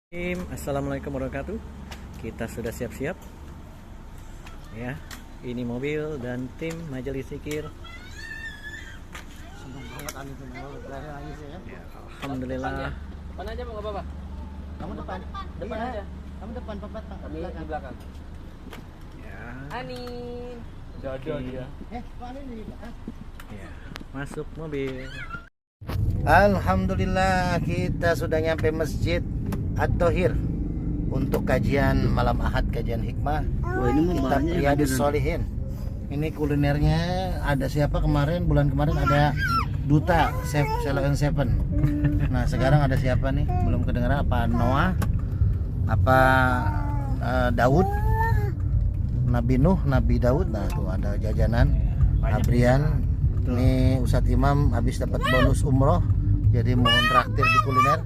Assalamualaikum warahmatullahi wabarakatuh. Kita sudah siap-siap ya. Ini mobil dan tim majelis zikir. Ya, alhamdulillah. Depan aja mau apa-apa. Kamu depan. Depan aja. Kamu depan Papa. Kami di belakang. Ya, Anin. Jodoh dia. Kok Anin di belakang? ya. Masuk mobil. Alhamdulillah kita sudah nyampe Masjid At-Thohir untuk kajian malam Ahad, kajian hikmah. Kitab Riyadhus Shalihin. Ini kulinernya ada siapa kemarin, bulan kemarin ada Duta Chef Selain Seven. Nah sekarang ada siapa nih? Belum kedengaran, apa Noah, apa Daud, Nabi Nuh, Nabi Daud. Nah tuh ada jajanan Abrian. Ini Ustadz Imam habis dapat bonus umroh, jadi mau traktir di kuliner.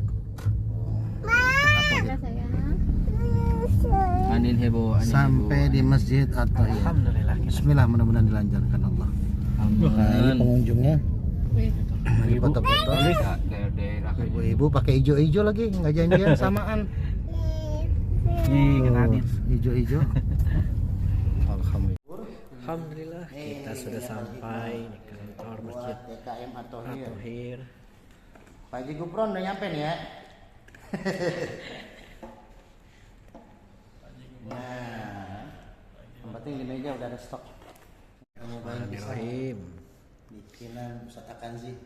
Anin heboh, Sampai di Masjid At-Thohir. Alhamdulillah. Bismillah, mudah-mudahan dilancarkan Allah. Nah, ini pengunjungnya. Lagi foto-foto. Ibu-ibu pakai hijau-hijau lagi, nggak janjian samaan. Nih, kenalin. Hijau-hijau. Alhamdulillah. Alhamdulillah kita sudah sampai di kantor Masjid TKM At-Thohir. At-Thohir. Pak Haji Gupron udah nyampe nih ya. Nah, yang penting di meja udah ada stok. Bismillahirrahmanirrahim. Bikinan Ustadz Akanzi.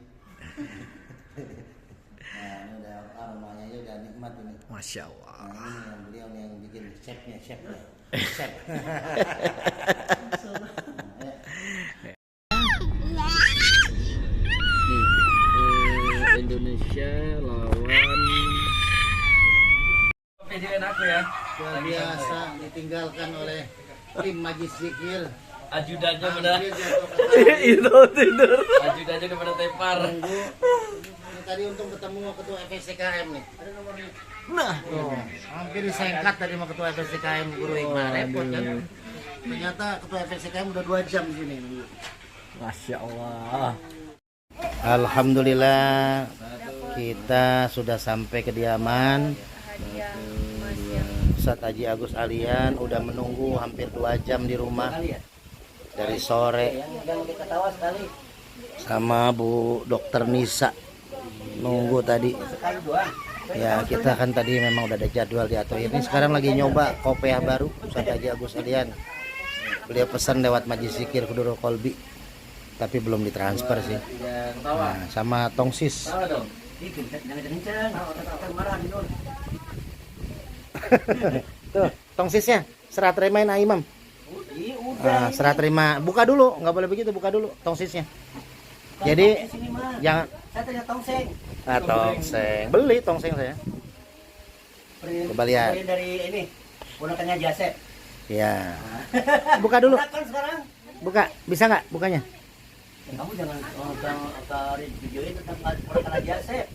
Nah, ini udah aromanya aja udah nikmat ini. Masya Allah. Nah, ini yang beliau nih yang bikin chefnya. Chef. Indonesia lawan videoin aku ya. Luar biasa ditinggalkan oleh tim Majlis Zikir. Ajudannya pada Itu tidur. ajudannya udah pada tepar. Nunggu. Ini tadi untung ketemu ketua FSCKM nih. Nah, tuh, hampir disengkat tadi sama ketua FSCKM Guru Hikmah. Repot kan? Ternyata ketua FSCKM udah 2 jam di sini nunggu. Masya Allah. Alhamdulillah kita sudah sampai kediaman Ustadz Haji Agus Alian. Udah menunggu hampir 2 jam di rumah dari sore sama Bu Dokter Nisa nunggu tadi ya. Kita kan tadi memang udah ada jadwal di At-Thohir. Ini sekarang lagi nyoba kopiah baru Ustadz Haji Agus Alian. Beliau pesan lewat Majlis Zikir Kudurul Kolbi, tapi belum ditransfer sih. Nah, sama tongsis. Tuh, tongsisnya serah terimain Imam. Nah, serah terima. Buka dulu, nggak boleh begitu, buka dulu tongsisnya. Jadi jangan. Saya tanya tongseng. Ah, tongseng. Beli tongseng saya. Coba lihat. Dari ini, ponakannya Jasep. Ya. Buka dulu. Kan sekarang. Buka, bisa nggak bukanya? Kamu jangan videoin tentang ponakan Jasep.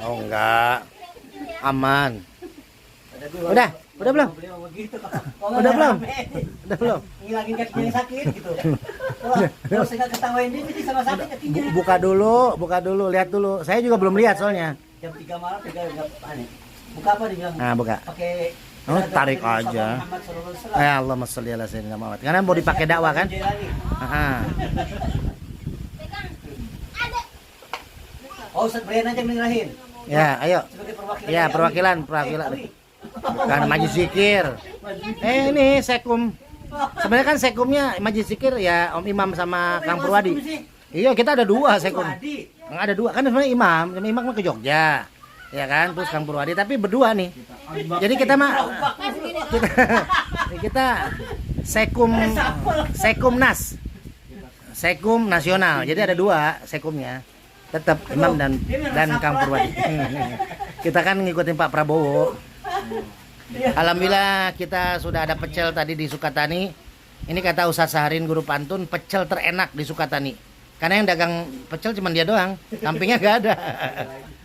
Oh enggak. Aman. Ada dua. Udah belum? Begitu. Udah belum? Udah belum? Ngilangin kakinya yang sakit gitu. Kalau saya ketawain dia sama sakit kakinya. Buka dulu, lihat dulu. Saya juga belum lihat soalnya. Jam 3 malam enggak aneh. Buka apa dibilang? Nah, buka. Pakai Tarik aja. Allahumma sholli ala sayyidina Muhammad. Karena mau dipakai dakwah kan? Oh, Ustaz Brian aja ngerahin. Ya, ayo. Sebagai perwakilan. Ya, perwakilan. Kan Majlis Zikir. Ini sekum. Sebenarnya kan sekumnya Majlis Zikir ya Om Imam sama Kang Purwadi. Iya, kita ada 2 sekum. Ada 2 kan sebenarnya Imam mah ke Jogja. Ya kan, terus Kang Purwadi, tapi berdua nih. Jadi kita sekumnas. Sekum nasional. Jadi ada 2 sekumnya. Tetap Imam dan Kang Purwadi. Kita kan ngikutin Pak Prabowo. Alhamdulillah kita sudah ada pecel tadi di Sukatani. Ini kata Ustadz Saharin Guru Pantun, pecel terenak di Sukatani. Karena yang dagang pecel cuma dia doang, sampingnya gak ada.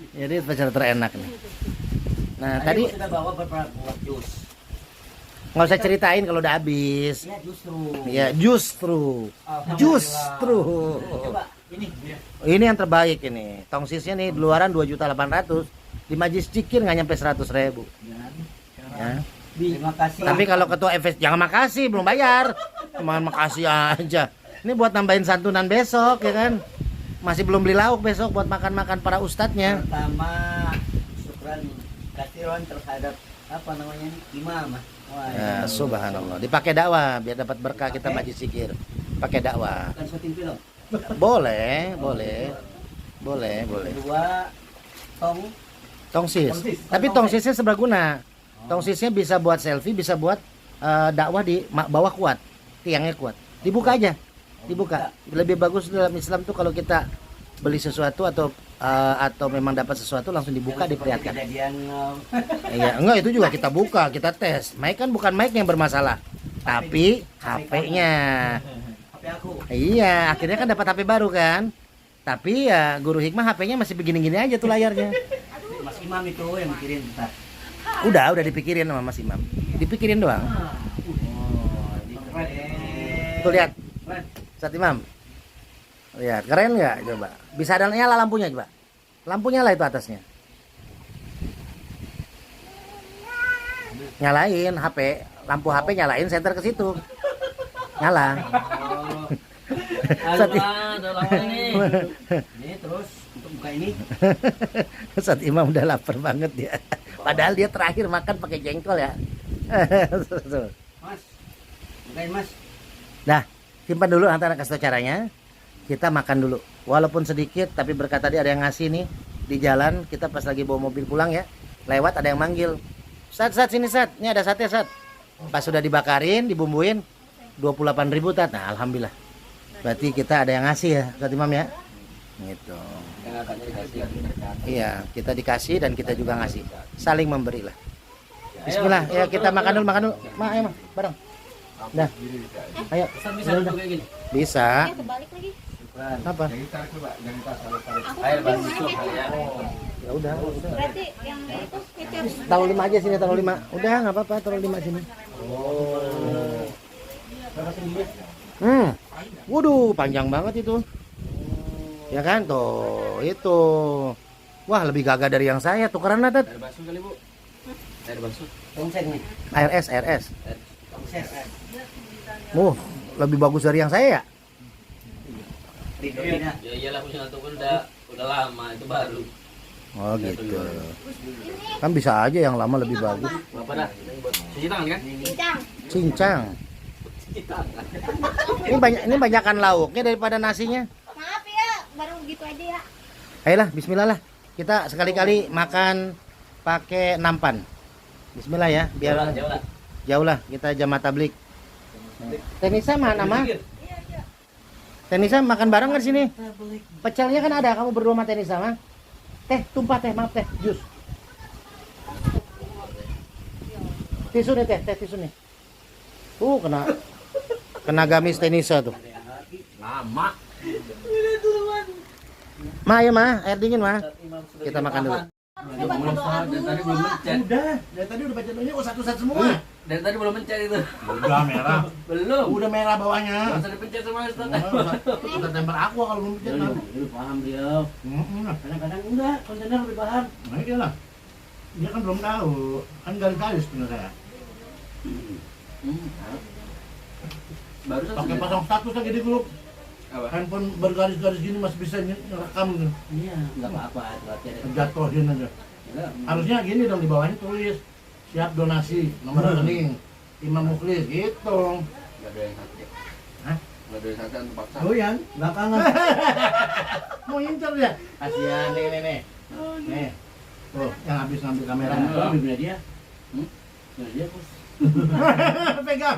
Jadi pecel terenak nih. Nah tadi sudah bawa beberapa jus. Nggak usah ceritain kalau udah habis. Ya justru. Ya justru. Coba ini. Ini yang terbaik ini. Tongsisnya nih di luaran 2.800.000. Di Majlis Cikir nggak nyampe 100.000. Ya. Terima kasih. Tapi kalau ketua FS jangan makasih, belum bayar. Cuma makasih aja. Ini buat nambahin santunan besok ya kan. Masih belum beli lauk besok buat makan-makan para ustadznya. Pertama, syukran kasihan terhadap apa namanya imam. Wah, Ya, subhanallah. Dipakai dakwah biar dapat berkah kita Majlis Cikir. Pakai dakwah. bukan syuting film. Boleh, boleh. Boleh, boleh. Kedua, tong. Tongsis. Tongsis. Tapi tongsisnya seberguna. Tongsisnya bisa buat selfie, bisa buat dakwah di bawah kuat. Tiangnya kuat. Dibuka aja. Dibuka. Lebih bagus dalam Islam tuh kalau kita beli sesuatu atau memang dapat sesuatu langsung dibuka, diperlihatkan. Kejadian Iya, enggak itu juga kita buka, kita tes. Mic kan bukan mic yang bermasalah, tapi HP-nya. HP aku. Iya, akhirnya kan dapat HP baru kan. Tapi ya Guru Hikmah HP-nya masih begini-gini aja tuh layarnya. Mas Imam itu yang mikirin ntar. Udah dipikirin sama Mas Imam. Dipikirin doang. Oh, ini keren. Tuh lihat, Keren. Ustadz Imam. Lihat, keren nggak? Coba. Bisa ada nyala lampunya coba. Lampunya lah itu atasnya. Nyalain HP, lampu HP nyalain senter ke situ. Nyala. Aduh, udah lama ini. Ini terus untuk buka ini. Ustadz Imam udah lapar banget dia. Padahal dia terakhir makan pakai jengkol ya. Mas. Bukain Mas. Nah, simpan dulu antara kasih tau caranya. Kita makan dulu. Walaupun sedikit tapi berkat tadi ada yang ngasih nih di jalan, kita pas lagi bawa mobil pulang ya. Lewat ada yang manggil. Sat sini Sat. Ini ada sate Sat. Pas sudah dibakarin, dibumbuin 28.000 Tat. Nah, alhamdulillah. Berarti kita ada yang ngasih ya, Ustadz Imam ya. Gitu. Yang agaknya dikasih. Iya, kita dikasih dan kita juga ngasih. Saling memberi lah. Bismillah, ya kita makan dulu. Ma, ayo Ma, bareng. Dah. Ayo. Bisa duduk kayak gini. Bisa. Kebalik lagi. Apa? Air basuh kali ya. Ya udah. Berarti yang itu kecap. Taruh 5 aja sini, taruh 5. Udah, enggak apa-apa, taruh 5 sini. Waduh, panjang banget itu. Ya kan tuh, itu. Wah, lebih gagah dari yang saya. Tukeran lah, Tat. Air basuh kali, Bu. Air basuh. Tongseng nih. RS. Tongses. Lebih bagus dari yang saya ya? Ridho-ridho. Ya iyalah punya itu kan udah lama, itu baru. Oh gitu. Kan bisa aja yang lama lebih bagus. Apa dah? Cuci tangan kan? Bincang. Cincang. Ini banyakan lauknya daripada nasinya. Maaf ya, baru gitu aja ya. Ayolah, bismillah lah. Kita sekali-kali makan pakai nampan. Bismillah ya, biar jauh lah kita jamaah tablik. Tenisa mana mah? Tenisa makan bareng kan sini? Pecelnya kan ada, kamu berdua sama Tenisa mah. Teh, tumpah teh, maaf teh, jus. Tisu nih teh tisu nih. Kena gamis Tenisa tuh. Lama. Ma, ya ma, air dingin ma. Kita makan dulu. Dari tadi belum mencet. Udah, dari tadi udah baca doanya, satu-satu semua. Dari tadi belum mencet itu. Udah merah. Belum. Udah merah bawahnya. Masa dipencet sama Ustaz. Kita tembak aku kalau belum pencet mah. Paham dia. Kadang-kadang enggak, kontainer lebih paham. Nah iya lah. Dia kan belum tahu. Kan garis-garis bener saya. Baru Pakai pasang status lagi di grup. Apa? Handphone bergaris-garis gini masih bisa ngerekam gitu. Iya, enggak apa-apa. Jatuhin aja. Harusnya gini dong, di bawahnya tulis siap donasi, nomor rekening Imam Mukhlis gitu. Enggak ada yang sate. Hah? Enggak ada yang sate untuk paksa. Oh yang belakangan. Mau incer ya? Kasihan nih. Nih. Tuh, yang habis ngambil kamera. Bibirnya dia. Bibirnya dia bos. Pegang.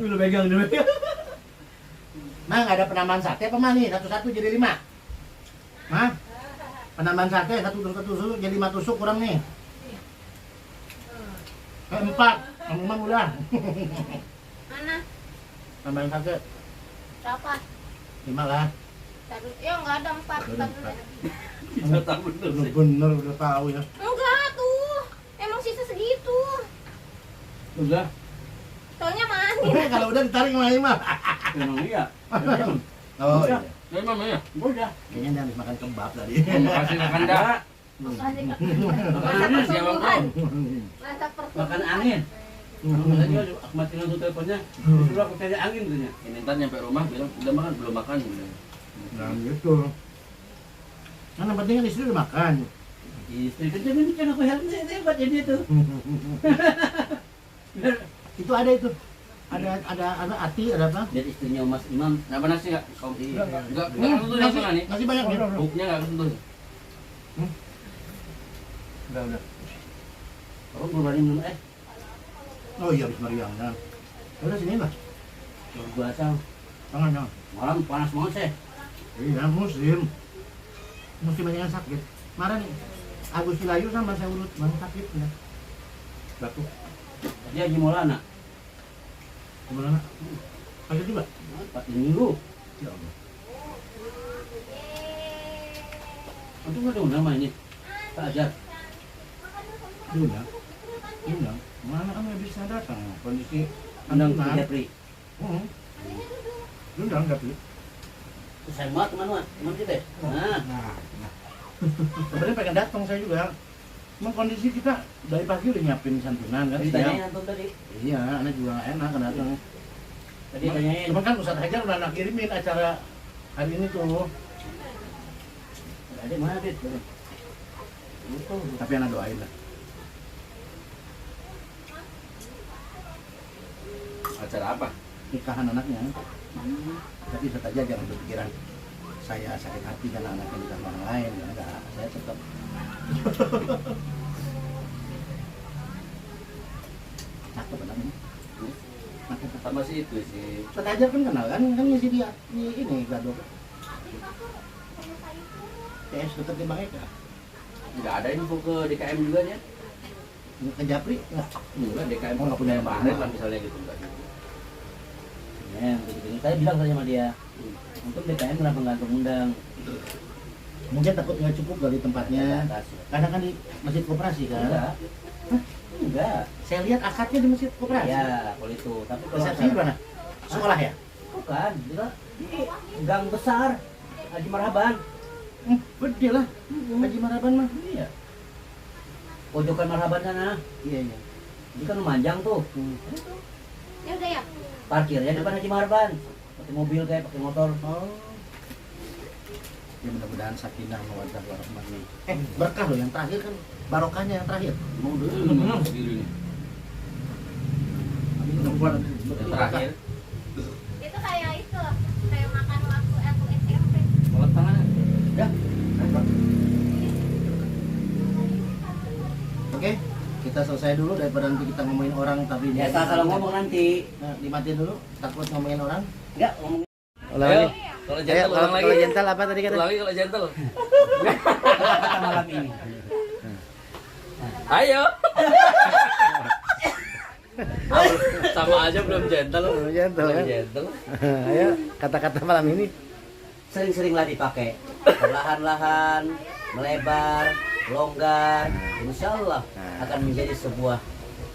Udah pegang dulu. Mah nggak ada penambahan sate apa mah nih? Satu-satu jadi 5. Mah? Penambahan sate satu tusuk jadi 5 tusuk kurang nih. 4. Kamu mah udah. Mana? Tambahan sate Berapa? 5 lah. Taruh. Ya enggak ada 4. Kita tahu bener sih. Bener udah tahu ya. Enggak tuh. Emang sisa segitu. Udah. Soalnya mana? Kalau udah ditarik sama Imam. Emang iya. Oh iya. Ya Imam ya. Udah. Kayaknya dia habis makan kebab tadi. Makasih makan dah. Masak pertumbuhan. Masak Makan pertumbuhan. angin. Makanya aku matiin tuh teleponnya. Disuruh aku cari angin katanya. Ini ntar nyampe rumah bilang udah makan belum makan bilang. Nah gitu. Nah, yang penting kan istri udah makan. Istri kerja ini kan aku hebat jadi itu. Itu ada itu. Ada ati, ada apa? Dan istrinya Mas Imam. Nah benar sih nggak? Kau enggak kesentuh nasi, langsung nih. nasi banyak nih. Buknya nggak kesentuh. Udah. Aku belum berani minum Oh iya, habis meriang. Nah. Udah sini lah. luar biasa. Tangan. Malam panas banget sih. Iya, musim banyak yang sakit. Kemarin Agus Silayu sama saya urut banyak sakit ya. Batuk. Dia Haji Maulana. Gimana nak? Sakit juga? 4 minggu. Ya Allah. Untung nggak diundang mah ini. Pak Ajar. Diundang. Mana kan nggak bisa datang kondisi Undang Antuman. ke Japri. Diundang tapi. Saya muat teman-teman. Teman kita. Nah. Sebenarnya pengen datang saya juga. Cuma kondisi kita dari pagi udah nyiapin santunan kan Ditanyain siang. antum tadi. Iya, anak juga nggak enak kan datang. Tadi tanyain. Cuma kan Ustadz Hajar udah nak kirimin acara hari ini tuh. Ada mana Dit? Tapi anak doain lah. Acara apa? Nikahan anaknya. Tapi Ustadz Hajar jangan berpikiran saya sakit hati karena anaknya nikah orang lain. Enggak, saya tetap. Cakep anaknya. Sama sih itu sih. Ustadz Hajar kan kenal kan ngisi dia di ini Gado. PS dekat di Bang Eka. Nggak ada info ke DKM juga dia. Ke Japri enggak. Enggak DKM Oh, nggak punya Pak Pak Arif lah misalnya gitu enggak gitu. Ya, begini. Saya bilang saja sama dia. Untuk DKM kenapa nggak antum undang? Mungkin takut nggak cukup kali tempatnya. Atas. Karena kan di Masjid Koperasi kan. Enggak. Enggak. Saya lihat akadnya di Masjid Koperasi. Ya, kalau itu. Tapi kalau Resepsi di mana? Sekolah ya? bukan, dia di gang besar Haji Marhaban. Gede lah. Haji Maraban mah. Iya. Pojokan Marhaban sana. Iya iya. Ini kan memanjang tuh. Ya udah ya. Parkirnya depan Haji Marhaban. Pakai mobil kayak pakai motor. Oh. Ya mudah-mudahan sakinah mawaddah warahmah nih. Berkah loh yang terakhir kan barokahnya yang terakhir. Mau dulu sendiri nih. Yang terakhir. Itu kayak itu. Kayak makan waktu aku SMP. Kolak tangan. Ya. Oke, kita selesai dulu daripada nanti kita ngomongin orang tapi Ya salah ngomong nanti. Nah, dimatiin dulu, takut ngomongin orang. Enggak ngomong. Ayo, kalau gentle ulang lagi. Kalau gentle apa tadi kata? Ulang lagi kalau gentle. Kata malam ini. Ayo. Sama aja belum gentle. Belum gentle, Belum kan? gentle. Ayo, kata-kata malam ini. Sering-seringlah dipakai. Perlahan-lahan, melebar, longgar. Insya Allah akan menjadi sebuah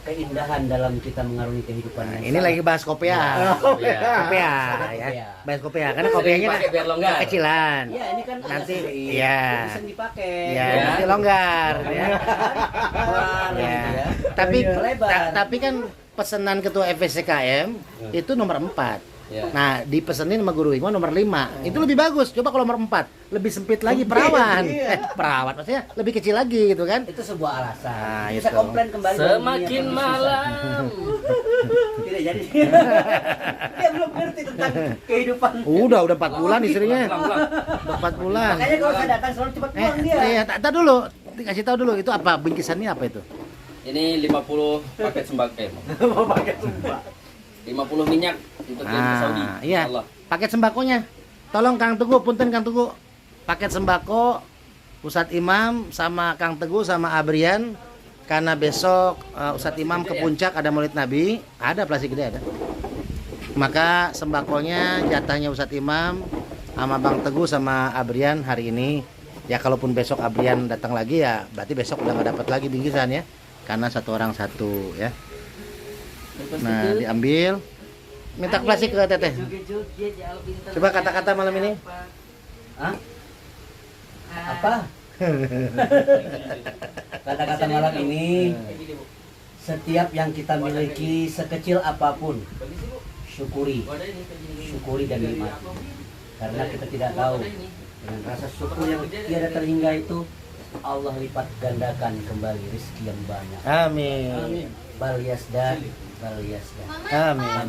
keindahan dalam kita mengarungi kehidupan. Nah, yang ini salah. lagi bahas kopea. Kopea. Kopea, Kopea. ya. Bahas kopea karena Sering kopeanya dipakai biar longgar. kecilan. Iya, ini kan Nanti, agak sedikit. iya. Bisa dipakai. Ya, Ya. nanti longgar ya. Keluar, Ya. gitu ya. Tapi Melebar. tapi kan pesanan ketua FSCKM itu nomor 4. Ya. Nah, dipesenin sama Guru Hikmah nomor 5. Itu lebih bagus. Coba kalau nomor 4, lebih sempit lagi perawan. Perawan maksudnya lebih kecil lagi gitu kan. Itu sebuah alasan. Nah, Bisa itu. komplain kembali. Semakin dunia malam. Tidak jadi. Dia belum ngerti tentang kehidupan. Udah 4 bulan istrinya. Pulang, pulang. Udah 4 bulan. Makanya kalau saya datang selalu cepat pulang dia. Tak dulu. Dikasih tahu dulu itu apa bingkisannya apa itu? Ini 50 paket sembako. Mau pakai sumpah. 50 minyak untuk yang ke Saudi. Iya. Allah. Paket sembakonya. Tolong Kang Teguh, punten Kang Teguh. Paket sembako Ustadz Imam sama Kang Teguh sama Abrian karena besok Ustadz Imam ke puncak ada Maulid Nabi, ada plastik gede ada. Maka sembakonya jatahnya Ustadz Imam sama Bang Teguh sama Abrian hari ini. Ya kalaupun besok Abrian datang lagi ya berarti besok udah nggak dapat lagi bingkisan ya. Karena satu orang satu ya. Nah, diambil. Minta plastik ke Teteh. Coba kata-kata malam ini. Hah? Apa? Kata-kata malam ini, setiap yang kita miliki sekecil apapun, syukuri dan nikmati. Karena kita tidak tahu, dengan rasa syukur yang tiada terhingga itu, Allah lipat gandakan kembali rezeki yang banyak. Amin. Bal yasdan. Amin.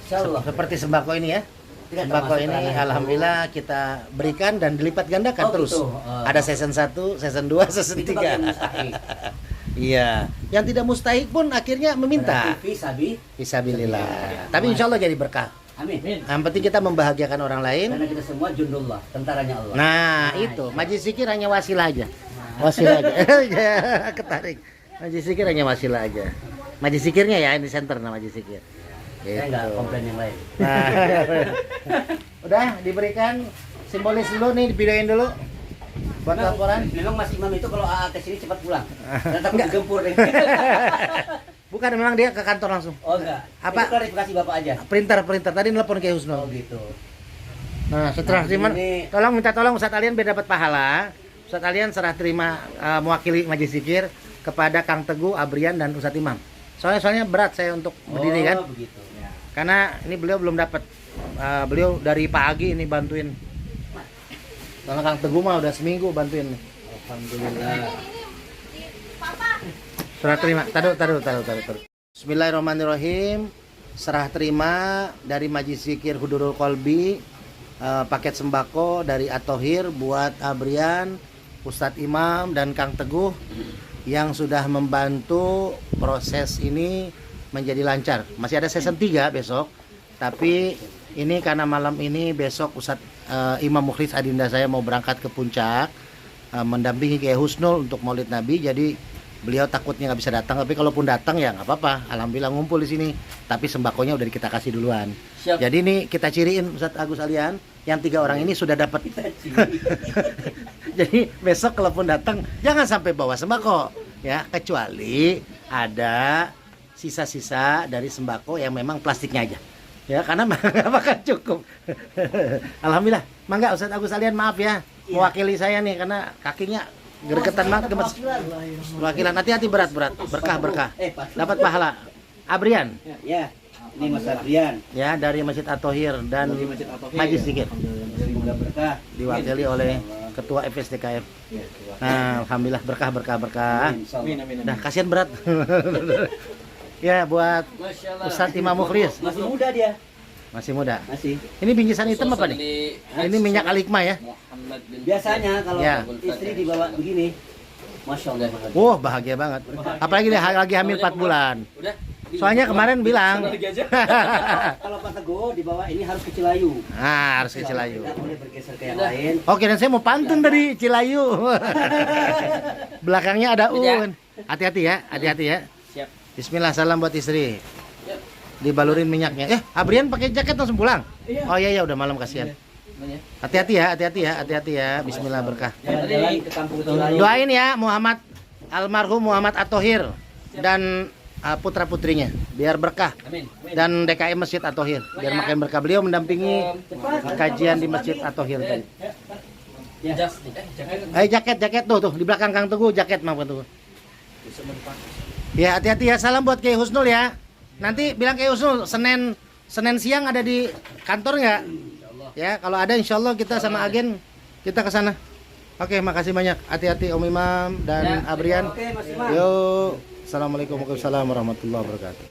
Insyaallah. Seperti sembako ini ya. Tidak Sembako termasuk ini ranah alhamdulillah kita berikan dan dilipat gandakan Oh, terus. gitu. Ada season 1, season 2, season itu 3. bagian mustahil. Iya, yang tidak mustahik pun akhirnya meminta. Berarti Sabi. Fisabilillah. Tapi insya Allah jadi berkah. Amin. Yang penting kita membahagiakan orang lain. Karena kita semua jundullah, tentaranya Allah. Nah, itu majlis zikir hanya wasilah aja. Wasilah aja. Ya, ketarik. Majlis zikir hanya wasilah aja. Majlis zikirnya ya ini center nama majlis zikir. Saya nggak komplain yang lain. Nah, udah diberikan simbolis dulu nih, divideoin dulu buat laporan. Memang Mas Imam itu kalau AA ke sini cepat pulang. Dan takut digempur deh. Bukan, memang dia ke kantor langsung. Oh enggak. Apa? Itu klarifikasi Bapak aja. Printer tadi nelpon ke Oh Husnul. gitu. Nah, setelah Nah, terima, ini- minta tolong Ustadz Alian biar dapat pahala. Ustadz Alian serah terima mewakili majlis zikir kepada Kang Teguh, Abrian dan Ustadz Imam. Soalnya berat saya untuk berdiri kan. Begitu. Ya. Karena ini beliau belum dapat. Beliau dari pagi ini bantuin. Karena Kang Teguh mah udah seminggu bantuin. Alhamdulillah. Papa. Serah terima. Taruh. Bismillahirrahmanirrahim. Serah terima dari Majlis Zikir Hudurul Qalbi, paket sembako dari At-Thohir buat Abrian, Ustadz Imam dan Kang Teguh yang sudah membantu proses ini menjadi lancar. Masih ada season 3 besok. Tapi ini karena malam ini besok Ustadz Imam Mukhlis Adinda saya mau berangkat ke puncak mendampingi Kiai Husnul untuk Maulid Nabi, jadi beliau takutnya nggak bisa datang. Tapi kalaupun datang ya nggak apa-apa, alhamdulillah ngumpul di sini. Tapi sembakonya udah kita kasih duluan. Siap. Jadi ini kita ciriin Ustadz Agus Alian, yang 3 orang ini sudah dapat. Jadi besok kalaupun datang jangan sampai bawa sembako ya, kecuali ada sisa-sisa dari sembako yang memang plastiknya aja. Ya, karena nggak bakal cukup. Alhamdulillah. Mangga Ustadz Agus Alian, maaf ya mewakili saya nih karena kakinya gergetan banget, gemes. Wakilan, hati-hati, berat. Berkah. Dapat pahala. Abrian Ya. Ini Mas Adrian. ya dari Masjid At-Thohir dan Majlis Zikir Semoga berkah. diwakili oleh Ketua FSDKF. Nah, alhamdulillah berkah. Amin. Dah kasihan berat. Ya buat Ustadz Imam Mukhlis, Masih muda dia. masih muda. Masih. Ini bingkisan hitam apa nih? Ini minyak alikma ya. Biasanya kalau Ya. istri dibawa begini, Masya Allah. Wah, bahagia banget. Apalagi dia lagi hamil 4 bulan. Udah. Soalnya kemarin bilang. Kalau Pak Teguh dibawa ini harus ke Cilayu. Nah, harus ke Cilayu. Tidak boleh bergeser ke yang lain. Oke, dan saya mau pantun dari Cilayu. Belakangnya ada Un. Hati-hati ya. Siap. Bismillah, salam buat istri. Dibalurin minyaknya. Abrian pakai jaket langsung pulang. Oh iya, udah malam kasihan. Hati-hati ya. Bismillah, berkah. Jalan-jalan ke kampung Cilayu. Doain ya Muhammad, almarhum Muhammad At-Thohir dan putra-putrinya biar berkah, Amin. dan DKM Masjid At-Thohir biar makin berkah. Beliau mendampingi kajian di Masjid At-Thohir tadi. Jaket tuh di belakang Kang Teguh, jaket maaf Kang Teguh. Ya, hati-hati ya. Salam buat Kiai Husnul ya. Nanti bilang Kiai Husnul Senin siang ada di kantor nggak? Ya, kalau ada insya Allah kita sama agen kita ke sana. Oke, makasih banyak. Hati-hati Om Imam dan Abrian. Oke, Mas Imam. Yuk. Assalamualaikum warahmatullahi wabarakatuh.